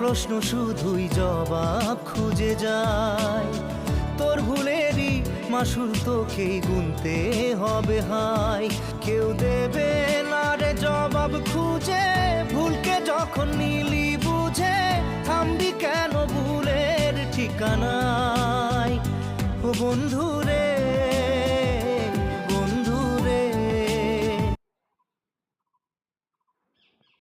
প্রশ্ন শুধুই জবাব খুঁজে যায়। তোর ভুলেরই মাসুল তোকেই গুনতে হবে হাই। কেউ দেবে না রে জবাব খুঁজে, ভুলকে যখন নিলি বুঝে থামবি কেন ভুলের ঠিকানায়। ও বন্ধু